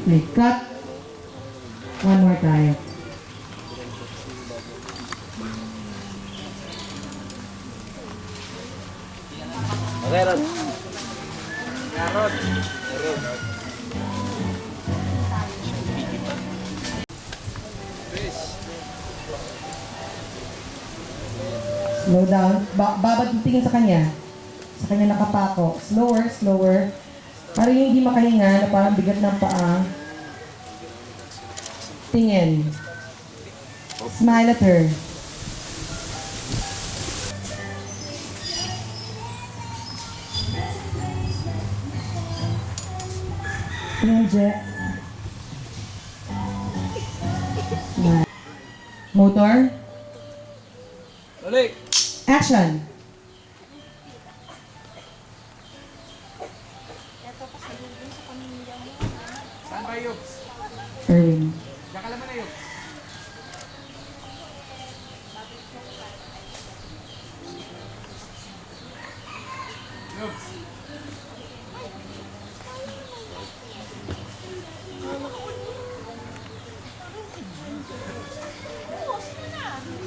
Okay, cut. One more time. Okay, Rod. Rod. Slow down. Babad yung tingin sa kanya. Sa kanya nakapako. Slower, slower. Para yung hindi makahinga na parang bigat ng paa. Tingin. Smile at her. Tingin, Je. Smile. Motor. Balik! Action! Saan ba yung? Erwin. Diyan ka naman na yung.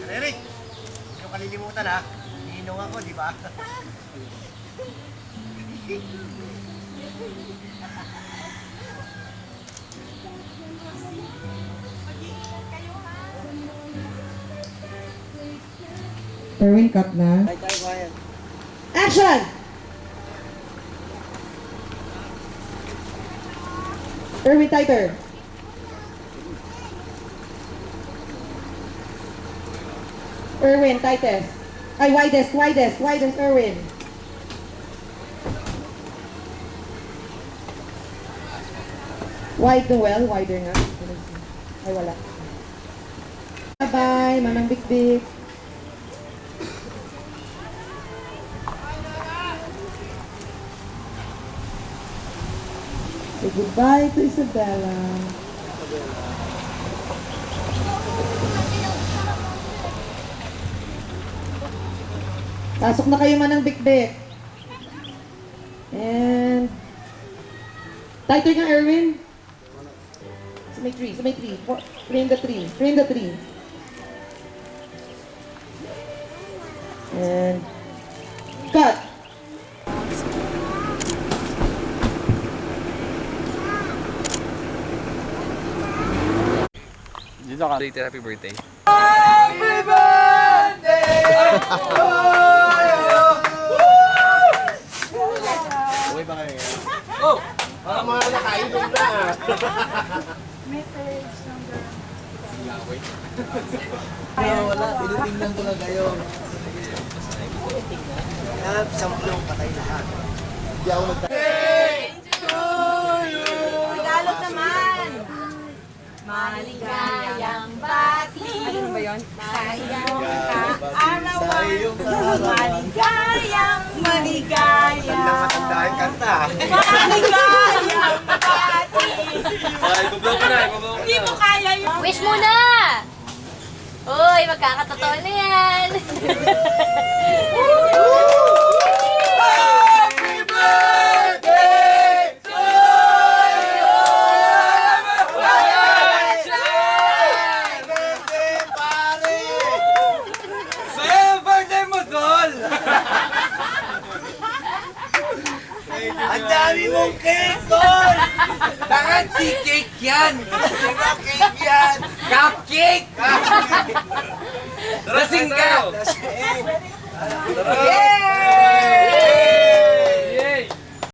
Eric, hindi ko kalilimutan ha. Iinong ako, di ba? Erwin, cut na. Action! Erwin, tighter. Erwin, tightest. Ay, widest, Erwin. Wide well, wider nga. Ay, wala. Bye-bye, Manang Big-Big. Say goodbye to Isabella. Pasok na kayo, Manang Big-Big. And tighter nga, Erwin. Sa may tree. Frame the tree. And cut. Dito ka. Happy birthday. Okay ba kayo? Oh! Baka mga nakainom na ah. Message number. Wala, tinitingnan ko lang kayo. Samplong patay lahat. Hindi ako Tagalog naman. Maligayang bati. Ano ba yun? Sa iyong kaarawan. Maligayang. matandaan kanta. Maligayang bati. Ay, ibablow ko na. Hindi mo kaya yun. Wish muna! Uy, magkakatotoo na yan! Happy birthday to you! Birthday, pare! Sa'yo, birthday mo, Sol! Ang dami mong cake, Tol! Bakit si cake yan? Di ba cake yan? Cupcake! Lasing ka! Yay!